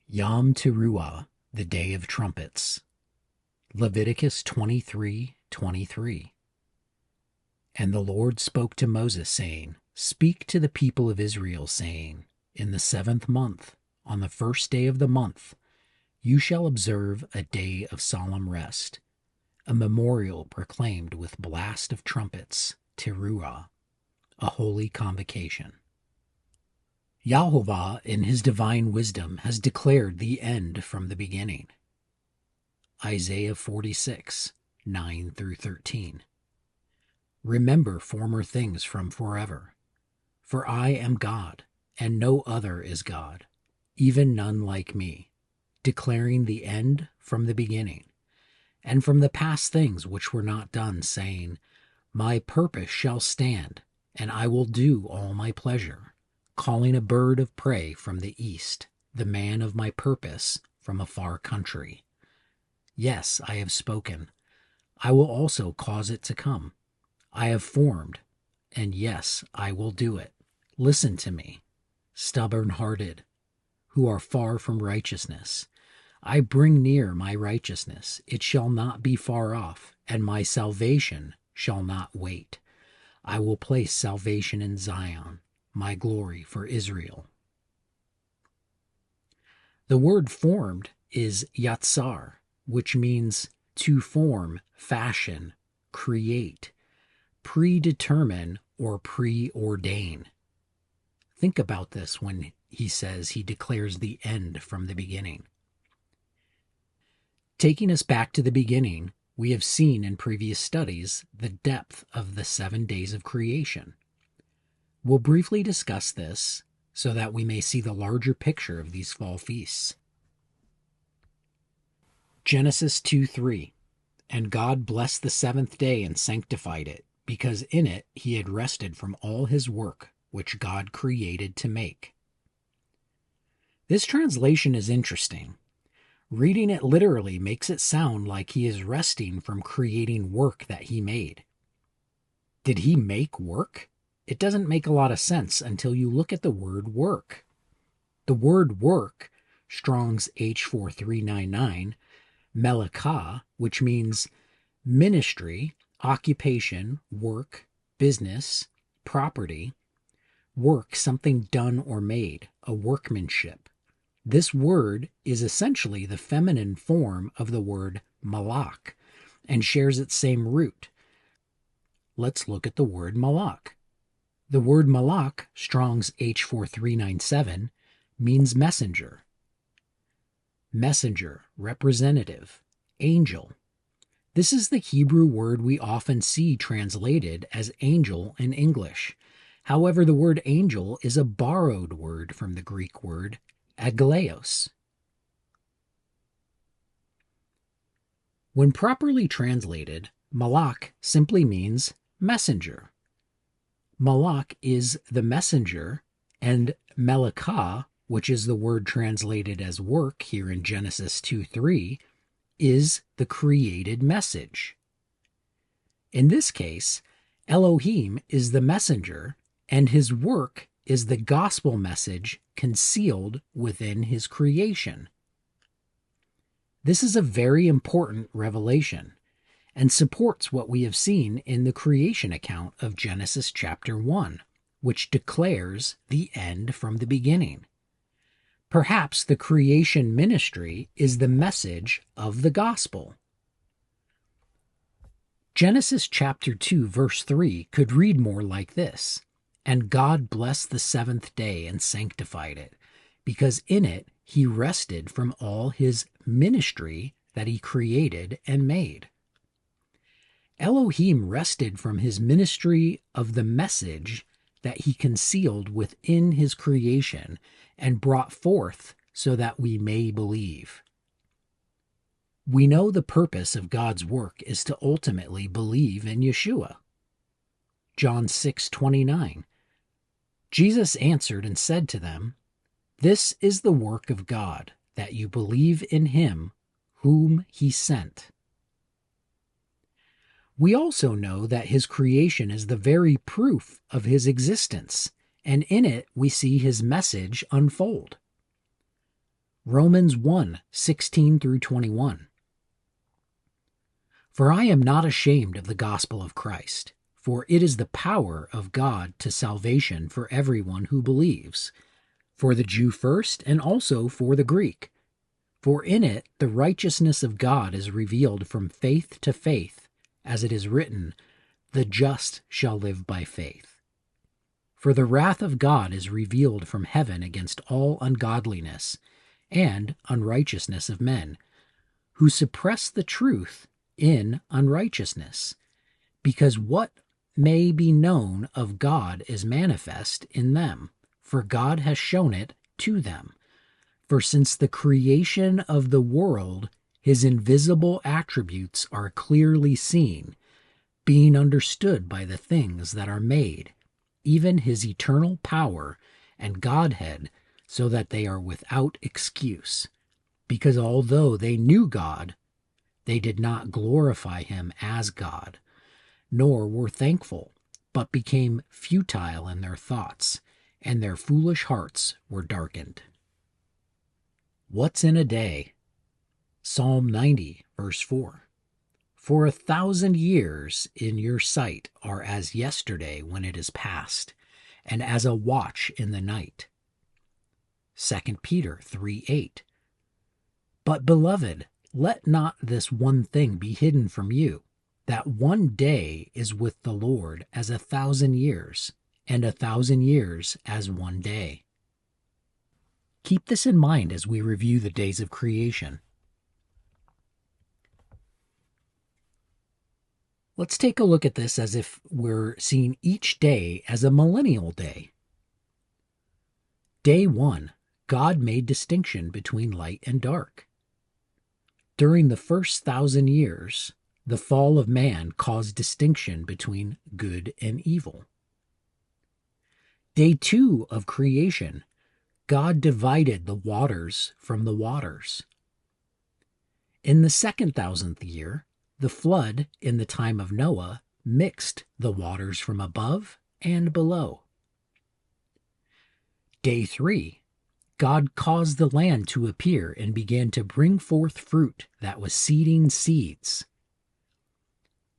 Yom Teruah, the Day of Trumpets. Leviticus 23:23. And the Lord spoke to Moses, saying, Speak to the people of Israel, saying, In the 7th month, on the 1st day of the month, you shall observe a day of solemn rest, a memorial proclaimed with blast of trumpets, Teruah, a holy convocation. Yahovah, in his divine wisdom, has declared the end from the beginning. Isaiah 46:9-13. Remember former things from forever. For I am God, and no other is God, even none like me, declaring the end from the beginning, and from the past things which were not done, saying, My purpose shall stand, and I will do all my pleasure, calling a bird of prey from the east, the man of my purpose from a far country. Yes, I have spoken. I will also cause it to come. I have formed, and yes, I will do it. Listen to me, stubborn-hearted, who are far from righteousness. I bring near my righteousness. It shall not be far off, and my salvation shall not wait. I will place salvation in Zion, my glory for Israel. The word formed is yatsar, which means to form, fashion, create, predetermine, or preordain. Think about this when he says he declares the end from the beginning. Taking us back to the beginning, we have seen in previous studies the depth of the 7 days of creation. We'll briefly discuss this so that we may see the larger picture of these fall feasts. Genesis 2:3. And God blessed the 7th day and sanctified it, because in it he had rested from all his work which God created to make. This translation is interesting. Reading it literally makes it sound like he is resting from creating work that he made. Did he make work? It doesn't make a lot of sense until you look at the word work. The word work, Strong's H4399, melakah, which means ministry, occupation, work, business, property, work, something done or made, a workmanship. This word is essentially the feminine form of the word malak and shares its same root. Let's look at the word malak. The word malak, Strong's H4397, means messenger. Messenger, representative, angel. This is the Hebrew word we often see translated as angel in English. However, the word angel is a borrowed word from the Greek word agaleos. When properly translated, malak simply means messenger. Malak is the messenger, and melakah, which is the word translated as work here in Genesis 2:3, is the created message. In this case, Elohim is the messenger, and his work is the gospel message concealed within his creation. This is a very important revelation and supports what we have seen in the creation account of Genesis chapter 1, which declares the end from the beginning. Perhaps the creation ministry is the message of the gospel. Genesis chapter 2 verse 3 could read more like this. And God blessed the 7th day and sanctified it, because in it he rested from all his ministry that he created and made. Elohim rested from his ministry of the message that he concealed within his creation and brought forth so that we may believe. We know the purpose of God's work is to ultimately believe in Yeshua. John 6:29. Jesus answered and said to them, This is the work of God, that you believe in him whom he sent. We also know that his creation is the very proof of his existence, and in it we see his message unfold. Romans 1:16 through 21. For I am not ashamed of the gospel of Christ, for it is the power of God to salvation for everyone who believes, for the Jew first and also for the Greek. For in it the righteousness of God is revealed from faith to faith, as it is written, the just shall live by faith. For the wrath of God is revealed from heaven against all ungodliness and unrighteousness of men, who suppress the truth in unrighteousness, because what may be known of God is manifest in them, for God has shown it to them. For since the creation of the world, his invisible attributes are clearly seen, being understood by the things that are made, even his eternal power and Godhead, so that they are without excuse. Because although they knew God, they did not glorify him as God, nor were thankful, but became futile in their thoughts, and their foolish hearts were darkened. What's in a day? Psalm 90, verse 4. For 1,000 years in your sight are as yesterday when it is past, and as a watch in the night. 2 Peter 3:8. But beloved, let not this one thing be hidden from you, that one day is with the Lord as 1,000 years, and 1,000 years as one day. Keep this in mind as we review the days of creation. Let's take a look at this as if we're seeing each day as a millennial day. Day 1, God made distinction between light and dark. During the first 1,000 years, the fall of man caused distinction between good and evil. Day 2 of creation, God divided the waters from the waters. In the second 1,000th year, the flood in the time of Noah mixed the waters from above and below. Day 3, God caused the land to appear and began to bring forth fruit that was seeding seeds.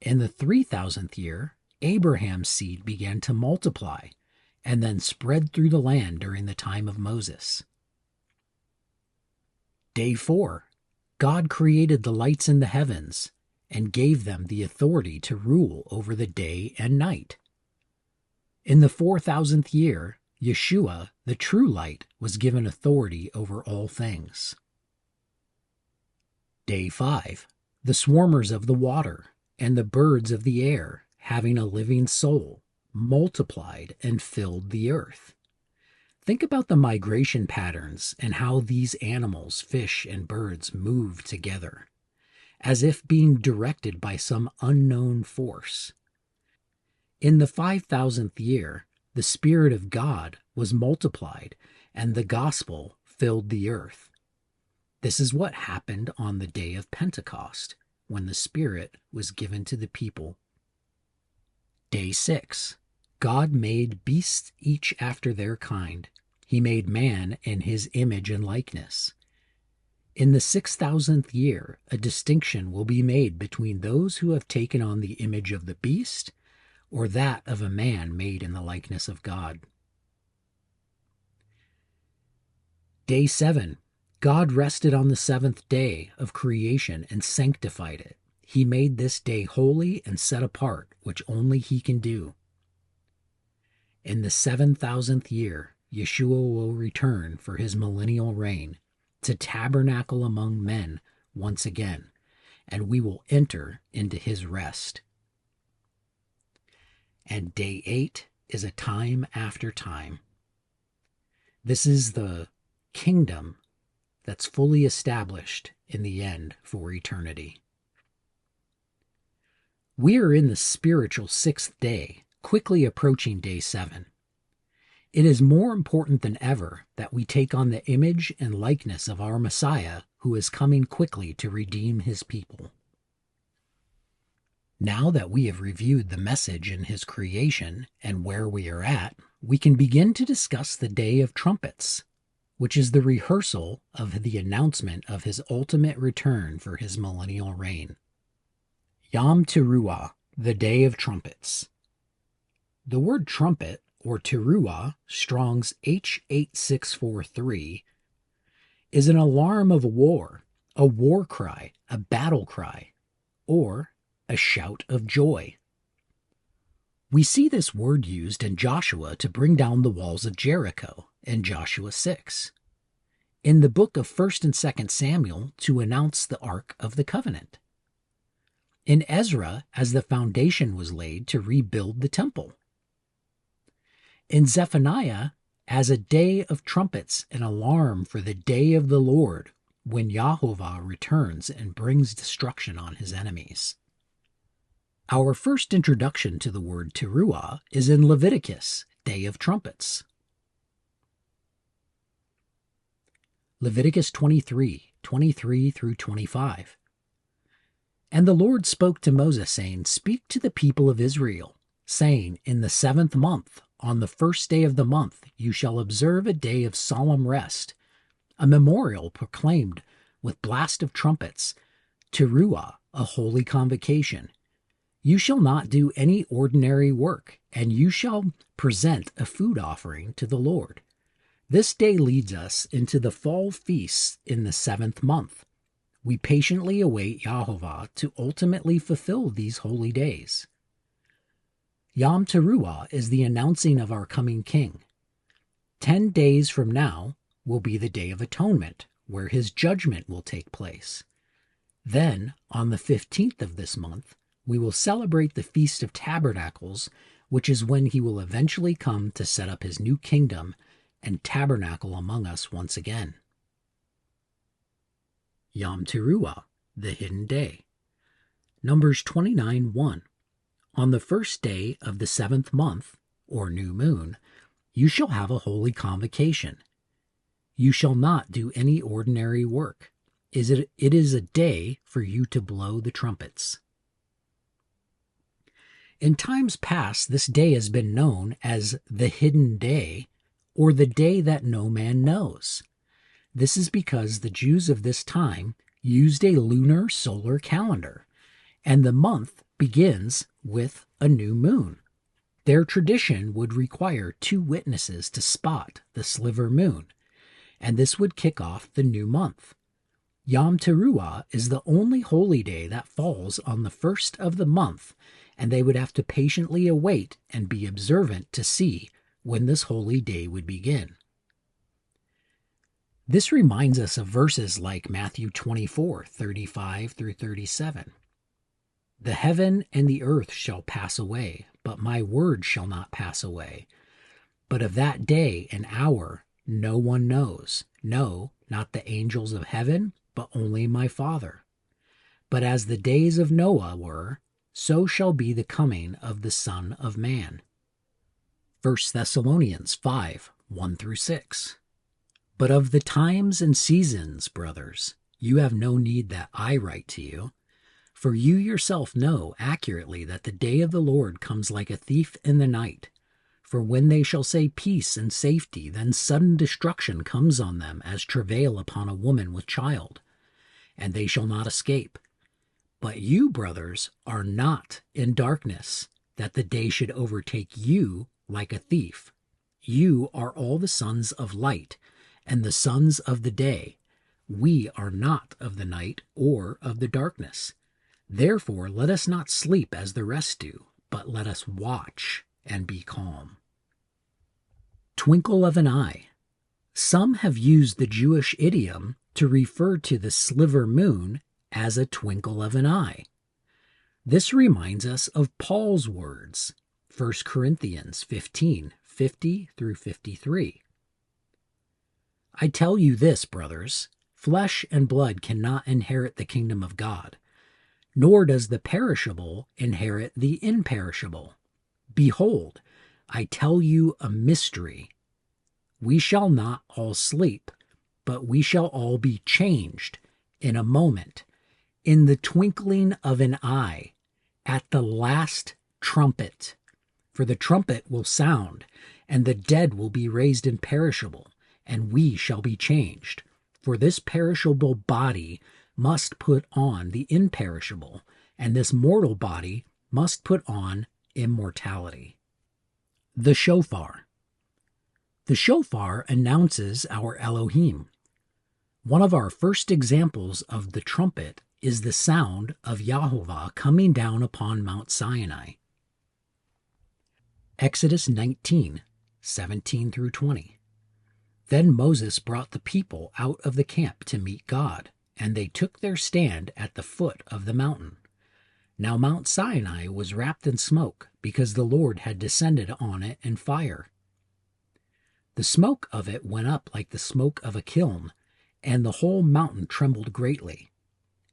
In the 3,000th year, Abraham's seed began to multiply and then spread through the land during the time of Moses. Day 4, God created the lights in the heavens and gave them the authority to rule over the day and night. In the 4,000th year, Yeshua, the true light, was given authority over all things. Day 5, the swarmers of the water and the birds of the air, having a living soul, multiplied and filled the earth. Think about the migration patterns and how these animals, fish, and birds move together, as if being directed by some unknown force. In the 5,000th year, the Spirit of God was multiplied, and the gospel filled the earth. This is what happened on the day of Pentecost, when the Spirit was given to the people. Day 6, God made beasts each after their kind. He made man in his image and likeness. In the 6,000th year, a distinction will be made between those who have taken on the image of the beast or that of a man made in the likeness of God. Day 7, God rested on the 7th day of creation and sanctified it. He made this day holy and set apart, which only he can do. In the 7,000th year, Yeshua will return for his millennial reign, to tabernacle among men once again, and we will enter into his rest. And day 8 is a time after time. This is the kingdom that's fully established in the end for eternity. We are in the spiritual 6th day, quickly approaching day 7. It is more important than ever that we take on the image and likeness of our Messiah, who is coming quickly to redeem his people. Now that we have reviewed the message in his creation and where we are at, we can begin to discuss the day of trumpets, which is the rehearsal of the announcement of his ultimate return for his millennial reign. Yom Teruah, the Day of Trumpets. The word trumpet, or teruah, Strong's H8643, is an alarm of war, a war cry, a battle cry, or a shout of joy. We see this word used in Joshua to bring down the walls of Jericho in Joshua 6. In the book of 1st and 2nd Samuel to announce the Ark of the Covenant. In Ezra as the foundation was laid to rebuild the temple. In Zephaniah as a day of trumpets, an alarm for the day of the Lord, when Yahovah returns and brings destruction on his enemies. Our first introduction to the word teruah is in Leviticus, Day of Trumpets. Leviticus 23 through 25. And the Lord spoke to Moses, saying, Speak to the people of Israel, saying, In the 7th month, on the 1st day of the month, you shall observe a day of solemn rest, a memorial proclaimed with blast of trumpets, teruah, a holy convocation. You shall not do any ordinary work, and you shall present a food offering to the Lord. This day leads us into the fall feasts in the 7th month. We patiently await Yahovah to ultimately fulfill these holy days. Yom Teruah is the announcing of our coming King. 10 days from now will be the Day of Atonement, where his judgment will take place. Then, on the 15th of this month, we will celebrate the Feast of Tabernacles, which is when he will eventually come to set up his new kingdom and tabernacle among us once again. Yom Teruah, the hidden day. Numbers 29:1. On the 1st day of the 7th month, or new moon, you shall have a holy convocation. You shall not do any ordinary work. It is a day for you to blow the trumpets. In times past, this day has been known as the hidden day, or the day that no man knows. This is because the Jews of this time used a lunar solar calendar, and the month begins with a new moon. Their tradition would require 2 witnesses to spot the sliver moon, and this would kick off the new month. Yom Teruah is the only holy day that falls on the 1st of the month, and they would have to patiently await and be observant to see when this holy day would begin. This reminds us of verses like Matthew 24:35 through 37. The heaven and the earth shall pass away, but my word shall not pass away. But of that day and hour no one knows, no, not the angels of heaven, but only my Father. But as the days of Noah were, so shall be the coming of the Son of Man. 1 Thessalonians 5:1 through 6. But of the times and seasons, brothers, you have no need that I write to you. For you yourself know accurately that the day of the Lord comes like a thief in the night. For when they shall say peace and safety, then sudden destruction comes on them as travail upon a woman with child, and they shall not escape. But you, brothers, are not in darkness, that the day should overtake you like a thief. You are all the sons of light, and the sons of the day. We are not of the night or of the darkness. Therefore let us not sleep as the rest do, but let us watch and be calm. Twinkle of an eye. Some have used the Jewish idiom to refer to the sliver moon as a twinkle of an eye. This reminds us of Paul's words, 1 Corinthians 15:50 through 53. I tell you this, brothers, flesh and blood cannot inherit the kingdom of God, nor does the perishable inherit the imperishable. Behold, I tell you a mystery. We shall not all sleep, but we shall all be changed in a moment, in the twinkling of an eye, at the last trumpet. For the trumpet will sound, and the dead will be raised imperishable, and we shall be changed. For this perishable body must put on the imperishable, and this mortal body must put on immortality. The shofar. The shofar announces our Elohim. One of our first examples of the trumpet is the sound of Yahovah coming down upon Mount Sinai. Exodus 19:17 through 20. Then Moses brought the people out of the camp to meet God, and they took their stand at the foot of the mountain. Now Mount Sinai was wrapped in smoke, because the Lord had descended on it in fire. The smoke of it went up like the smoke of a kiln, and the whole mountain trembled greatly.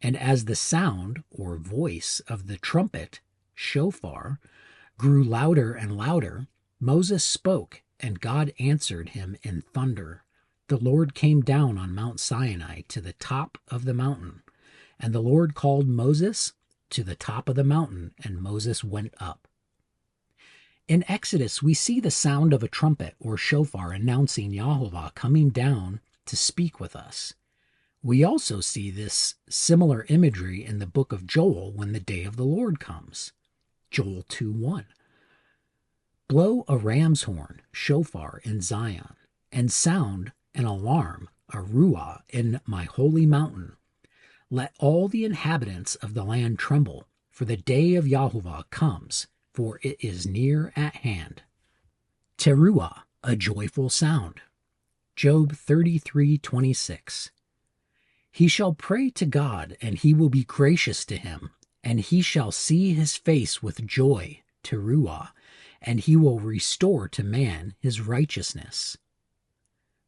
And as the sound, or voice, of the trumpet, shofar, grew louder and louder, Moses spoke, and God answered him in thunder. The Lord came down on Mount Sinai to the top of the mountain, and the Lord called Moses to the top of the mountain, and Moses went up. In Exodus, we see the sound of a trumpet or shofar announcing Yahovah coming down to speak with us. We also see this similar imagery in the book of Joel when the day of the Lord comes. Joel 2:1. Blow a ram's horn, shofar, in Zion, and sound an alarm, a ruah, in my holy mountain. Let all the inhabitants of the land tremble, for the day of Yahovah comes, for it is near at hand. Teruah, a joyful sound. Job 33:26. He shall pray to God, and he will be gracious to him, and he shall see his face with joy, Teruah, and he will restore to man his righteousness.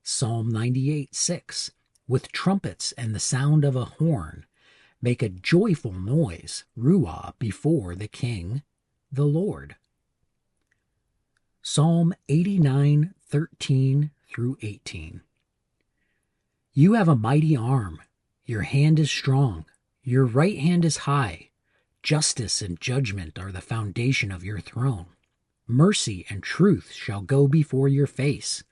Psalm 98:6. With trumpets and the sound of a horn, make a joyful noise, ruah, before the King, the Lord. Psalm 89:13 through 18. You have a mighty arm, your hand is strong, your right hand is high. Justice and judgment are the foundation of your throne. Mercy and truth shall go before your face.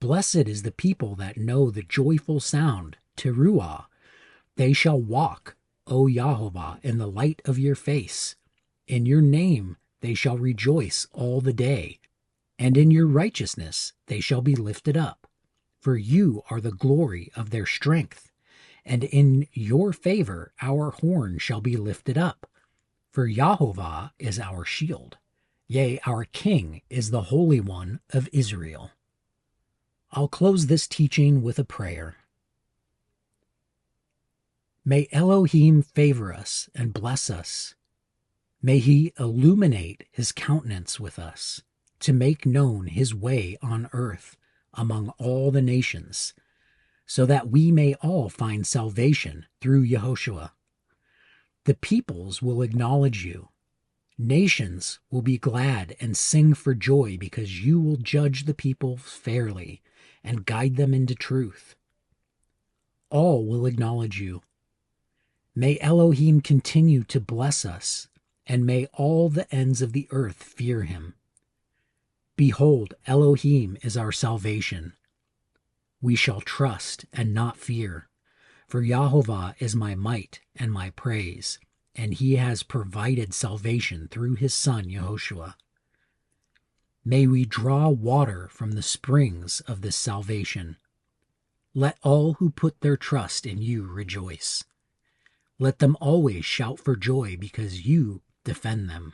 Blessed is the people that know the joyful sound, Teruah. They shall walk, O Yahovah, in the light of your face. In your name they shall rejoice all the day, and in your righteousness they shall be lifted up. For you are the glory of their strength, and in your favor our horn shall be lifted up. For Yahovah is our shield. Yea, our King is the Holy One of Israel. I'll close this teaching with a prayer. May Elohim favor us and bless us. May he illuminate his countenance with us, to make known his way on earth among all the nations, so that we may all find salvation through Yehoshua. The peoples will acknowledge you. Nations will be glad and sing for joy, because you will judge the people fairly and guide them into truth. All will acknowledge you. May Elohim continue to bless us, and may all the ends of the earth fear him. Behold, Elohim is our salvation. We shall trust and not fear, for Yahovah is my might and my praise, and he has provided salvation through his Son Yehoshua. May we draw water from the springs of this salvation. Let all who put their trust in you rejoice. Let them always shout for joy, because you defend them.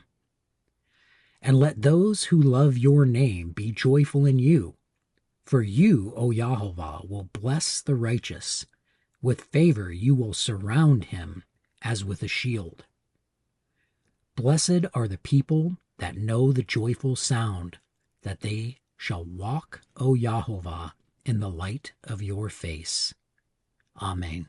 And let those who love your name be joyful in you. For you, O Yahovah, will bless the righteous. With favor you will surround him as with a shield. Blessed are the people that know the joyful sound, that they shall walk, O Yahovah, in the light of your face. Amen.